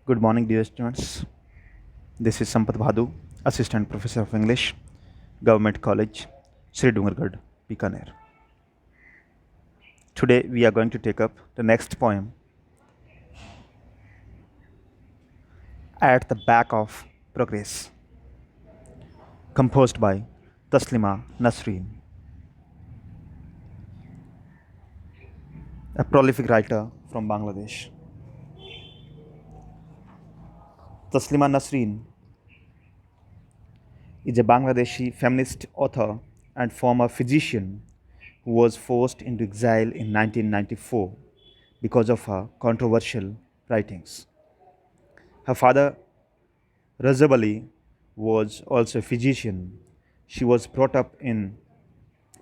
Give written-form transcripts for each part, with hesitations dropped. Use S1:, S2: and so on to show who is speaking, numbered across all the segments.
S1: Good morning, dear students. This is Sampat Bhadu, Assistant Professor of English, Government College, Sri Dungargad, Bikaner. Today we are going to take up the next poem, At the Back of Progress, composed by Taslima Nasrin, a prolific writer from Bangladesh. Taslima Nasrin is a Bangladeshi feminist author and former physician who was forced into exile in 1994 because of her controversial writings. Her father, Razab Ali, was also a physician. She was brought up in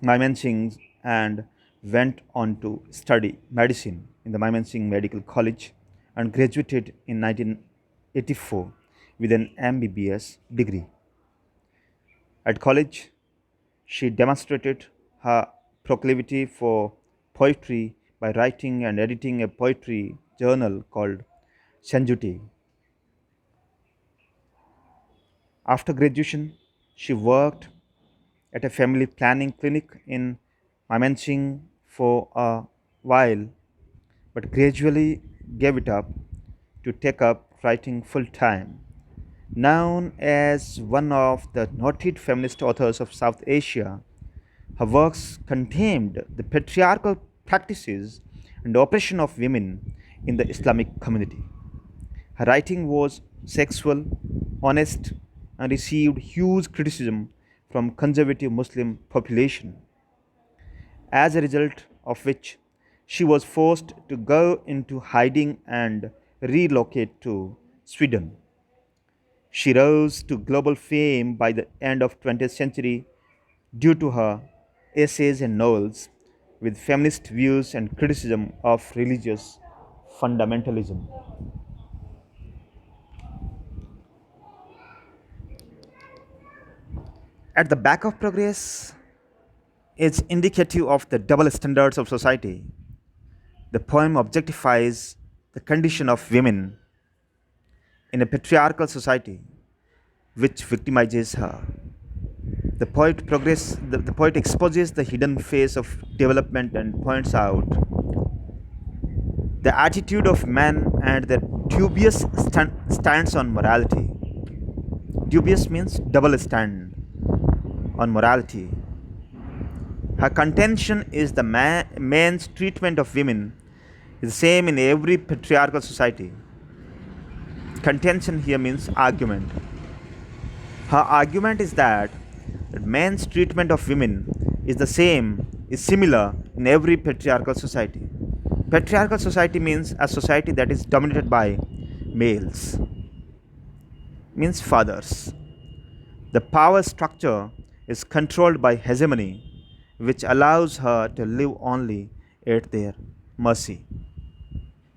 S1: Mymensingh and went on to study medicine in the Mymensingh Medical College and graduated in 1984 with an MBBS degree. At college, she demonstrated her proclivity for poetry by writing and editing a poetry journal called Sanjuti. After graduation, she worked at a family planning clinic in Mymensingh for a while, but gradually gave it up to take up writing full time. Known as one of the noted feminist authors of South Asia, her works contained the patriarchal practices and oppression of women in the Islamic community. Her writing was sexual, honest, and received huge criticism from conservative Muslim population, as a result of which she was forced to go into hiding and relocate to Sweden. She rose to global fame by the end of 20th century due to her essays and novels with feminist views and criticism of religious fundamentalism. At the back of progress is indicative of the double standards of society. The poem objectifies the condition of women in a patriarchal society which victimizes her. The poet exposes the hidden face of development and points out the attitude of men and their dubious stance on morality. Dubious means double stand on morality. Her contention is the man's treatment of women is the same in every patriarchal society. Contention here means argument. Her argument is that man's treatment of women is similar in every patriarchal society. Patriarchal society means a society that is dominated by males, means fathers. The power structure is controlled by hegemony, which allows her to live only at their mercy.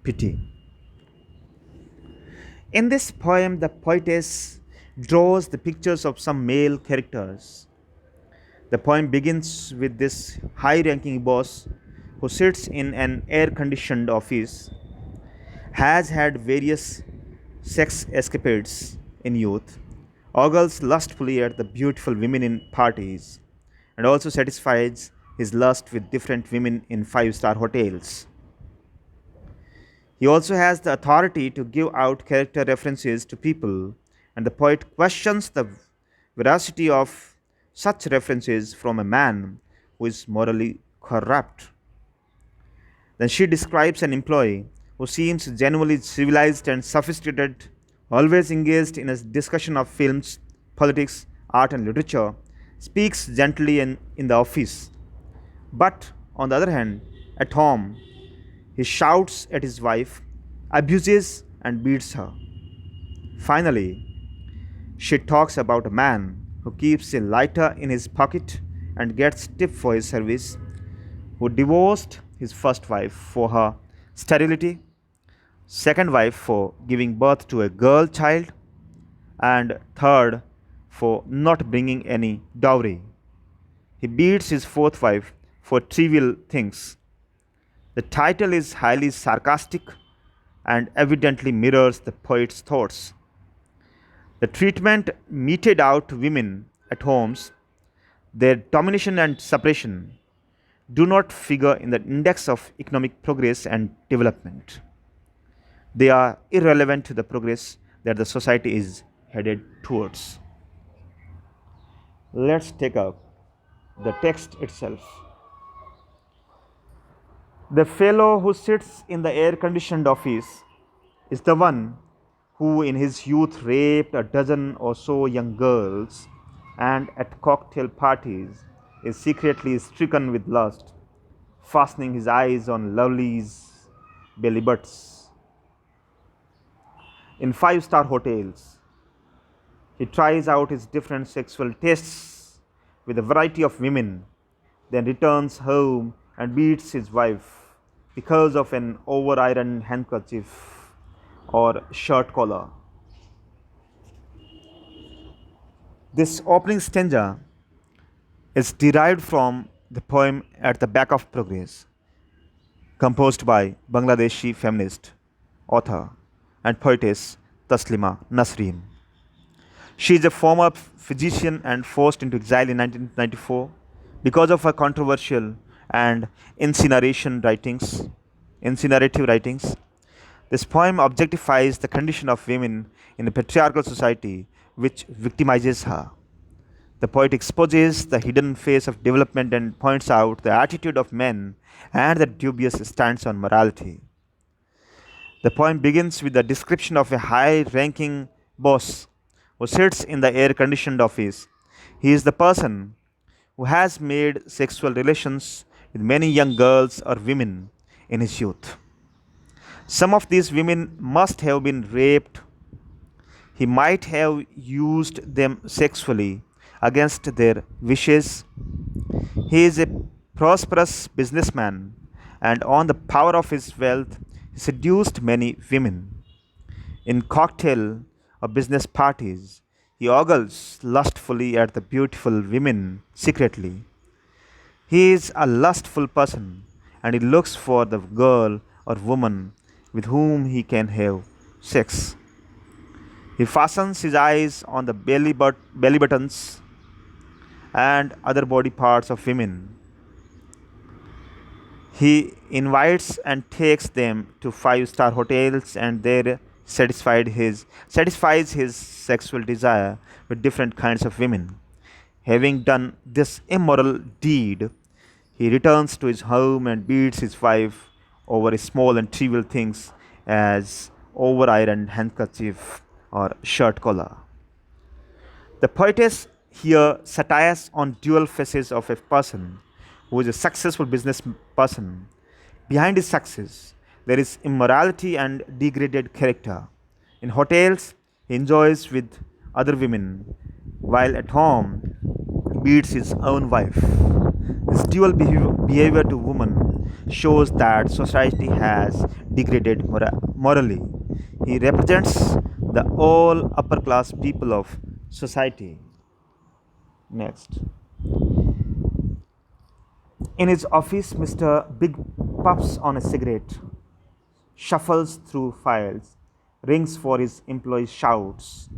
S1: Pity. In this poem, the poetess draws the pictures of some male characters. The poem begins with this high ranking boss who sits in an air conditioned office, has had various sex escapades in youth, ogles lustfully at the beautiful women in parties, and also satisfies his lust with different women in five-star hotels. He also has the authority to give out character references to people, and the poet questions the veracity of such references from a man who is morally corrupt. Then she describes an employee who seems genuinely civilized and sophisticated, always engaged in a discussion of films, politics, art, and literature, speaks gently in the office. But on the other hand, at home, he shouts at his wife, abuses, and beats her. Finally, she talks about a man who keeps a lighter in his pocket and gets tipped for his service, who divorced his first wife for her sterility, second wife for giving birth to a girl child, and third for not bringing any dowry. He beats his fourth wife for trivial things. The title is highly sarcastic and evidently mirrors the poet's thoughts. The treatment meted out to women at homes, their domination and suppression, do not figure in the index of economic progress and development. They are irrelevant to the progress that the society is headed towards. Let's take up the text itself. The fellow who sits in the air conditioned office is the one who, in his youth, raped a dozen or so young girls and at cocktail parties is secretly stricken with lust, fastening his eyes on lovelies' belly butts. In five-star hotels, he tries out his different sexual tastes with a variety of women, then returns home and beats his wife because of an over ironed handkerchief or shirt collar. This opening stanza is derived from the poem At the Back of Progress, composed by Bangladeshi feminist, author, and poetess Taslima Nasrin. She is a former physician and forced into exile in 1994 because of her controversial and incinerative writings. This poem objectifies the condition of women in a patriarchal society which victimizes her. The poet exposes the hidden face of development and points out the attitude of men and their dubious stance on morality. The poem begins with a description of a high ranking boss who sits in the air conditioned office. He is the person who has made sexual relations with many young girls or women in his youth. Some of these women must have been raped. He might have used them sexually against their wishes. He is a prosperous businessman, and on the power of his wealth, he seduced many women. In cocktail or business parties, he ogles lustfully at the beautiful women secretly. He is a lustful person, and he looks for the girl or woman with whom he can have sex. He fastens his eyes on the belly buttons and other body parts of women. He invites and takes them to five-star hotels and there satisfies his sexual desire with different kinds of women. Having done this immoral deed, he returns to his home and beats his wife over small and trivial things as over ironed handkerchief or shirt collar. The poetess here satires on dual faces of a person who is a successful business person. Behind his success, there is immorality and degraded character. In hotels, he enjoys with other women, while at home, beats his own wife. His dual behavior to women shows that society has degraded morally. He represents the all upper class people of society. Next. In his office, Mr. Big puffs on a cigarette, shuffles through files, rings for his employees, shouts,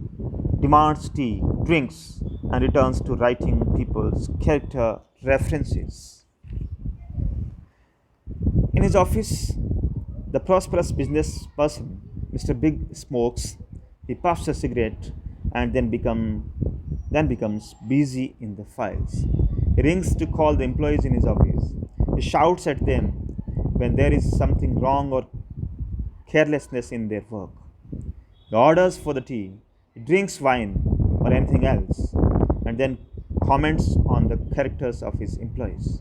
S1: demands tea, drinks, and returns to writing people's character references. In his office, the prosperous business person, Mr. Big smokes, he puffs a cigarette and then becomes busy in the files. He rings to call the employees in his office. He shouts at them when there is something wrong or carelessness in their work. He orders for the tea, he drinks wine or anything else, and then comments on the characters of his employees.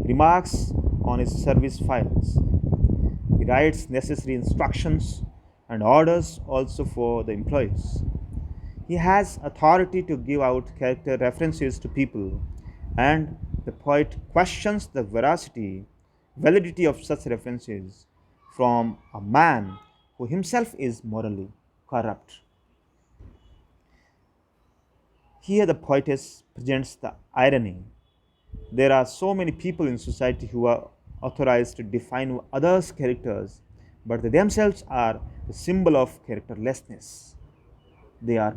S1: He remarks on his service files. He writes necessary instructions and orders also for the employees. He has authority to give out character references to people, and the poet questions the validity of such references from a man who himself is morally corrupt. Here, the poetess presents the irony. There are so many people in society who are authorized to define others' characters but they themselves are the symbol of characterlessness. They are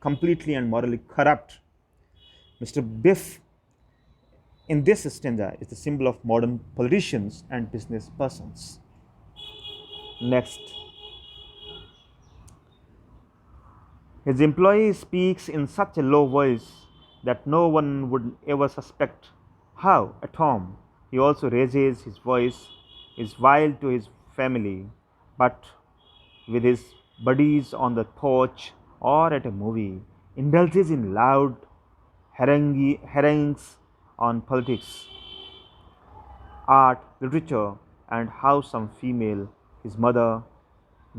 S1: completely and morally corrupt. Mr. Biff in this stanza is the symbol of modern politicians and business persons. Next, his employee speaks in such a low voice that no one would ever suspect. How, at home, he also raises his voice, is vile to his family, but with his buddies on the porch or at a movie, indulges in loud harangues on politics, art, literature, and how some female, his mother,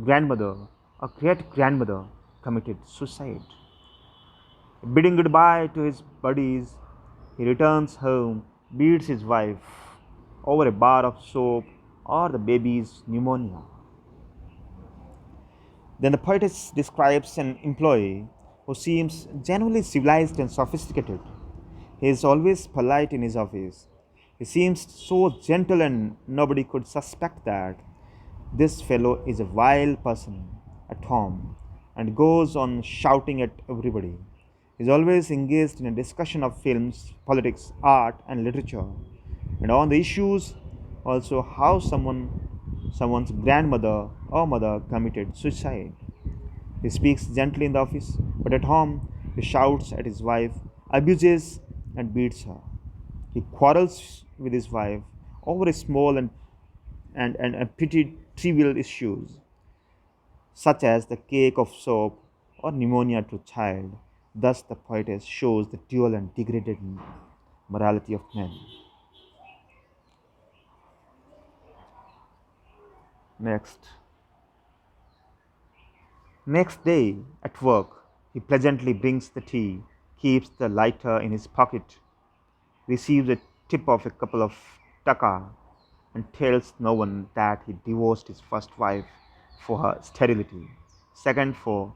S1: grandmother, or great grandmother, committed suicide. Bidding goodbye to his buddies, he returns home, beats his wife over a bar of soap or the baby's pneumonia. Then the poetess describes an employee who seems genuinely civilized and sophisticated. He is always polite in his office. He seems so gentle, and nobody could suspect that this fellow is a vile person at home and goes on shouting at everybody. He is always engaged in a discussion of films, politics, art, and literature, and on the issues also how someone's grandmother or mother committed suicide. He speaks gently in the office, but at home he shouts at his wife, abuses and beats her. He quarrels with his wife over small and petty trivial issues, such as the cake of soap or pneumonia to child. Thus, the poetess shows the dual and degraded morality of men. Next. Next day at work, he pleasantly brings the tea, keeps the lighter in his pocket, receives a tip of a couple of taka, and tells no one that he divorced his first wife for her sterility, second for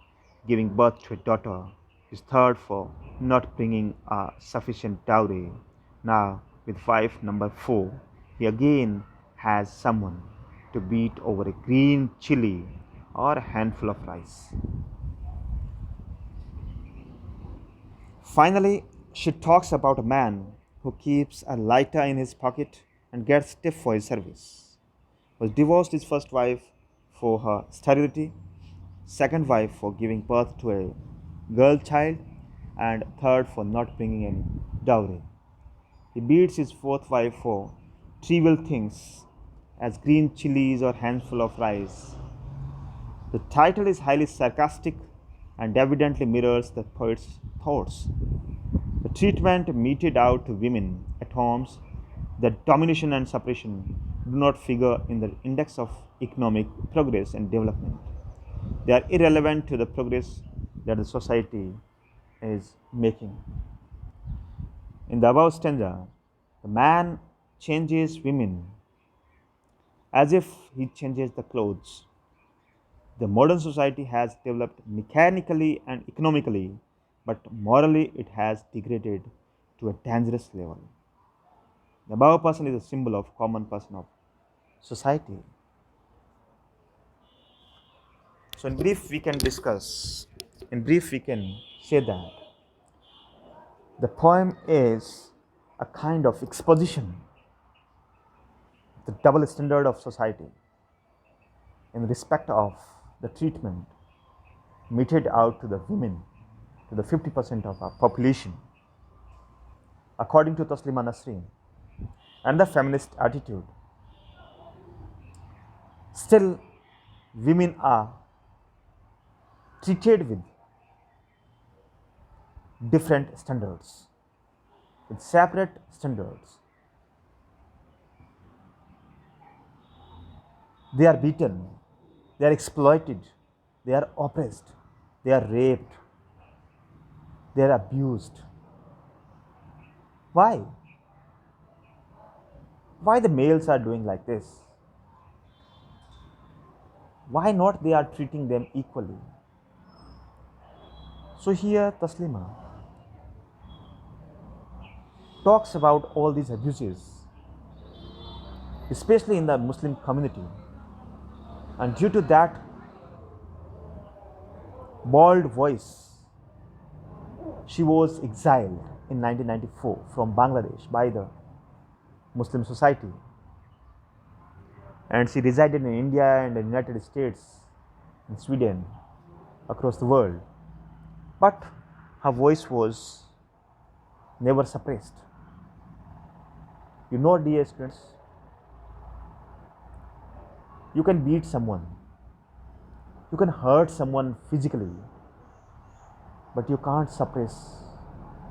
S1: giving birth to a daughter, his third for not bringing a sufficient dowry. Now, with wife number 4, he again has someone to beat over a green chili or a handful of rice. Finally, she talks about a man who keeps a lighter in his pocket and gets stiff for his service. Was divorced his first wife for her sterility, second wife for giving birth to a girl child, and third for not bringing any dowry. He beats his fourth wife for trivial things as green chilies or handful of rice. The title is highly sarcastic and evidently mirrors the poet's thoughts. The treatment meted out to women at homes, the domination and suppression, do not figure in the index of economic progress and development. They are irrelevant to the progress that the society is making. In the above stanza, the man changes women as if he changes the clothes. The modern society has developed mechanically and economically, but morally it has degraded to a dangerous level. The above person is a symbol of common person of society. So in brief we can discuss, in brief we can say that the poem is a kind of exposition of the double standard of society in respect of the treatment meted out to the women, to the 50% of our population, according to Taslima Nasrin and the feminist attitude. Still, women are treated with different standards, with separate standards. They are beaten, they are exploited, they are oppressed, they are raped, they are abused. Why? Why the males are doing like this? Why not they are treating them equally? So here Taslima talks about all these abuses. especially in the Muslim community. And due to that bold voice, she was exiled in 1994 from Bangladesh by the Muslim society. And she resided in India and the United States and Sweden, across the world. But her voice was never suppressed. You know, dear students, you can beat someone, you can hurt someone physically, but you can't suppress,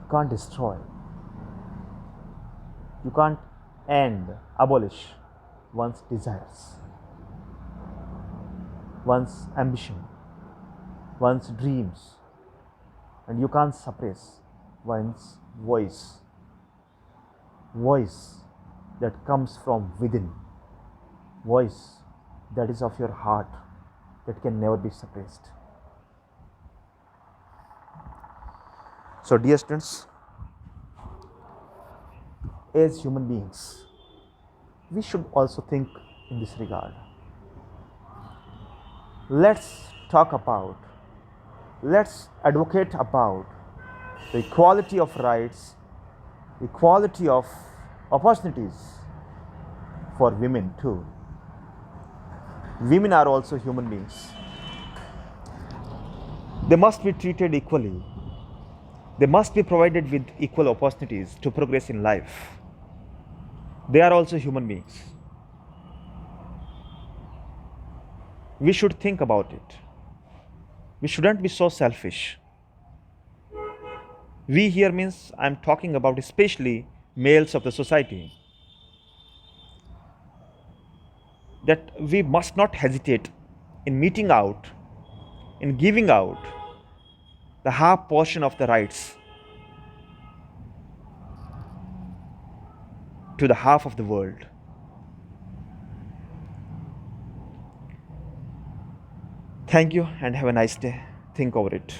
S1: you can't destroy, you can't end, abolish one's desires, one's ambition, one's dreams, and you can't suppress one's voice that comes from within, voice that is of your heart, that can never be suppressed. So, dear students, as human beings, we should also think in this regard. Let's advocate about the equality of rights, equality of opportunities for women too. Women are also human beings. They must be treated equally. They must be provided with equal opportunities to progress in life. They are also human beings. We should think about it. We shouldn't be so selfish. We here means I'm talking about especially males of the society. That we must not hesitate in meting out, in giving out the half portion of the rights to the half of the world. Thank you and have a nice day. Think over it.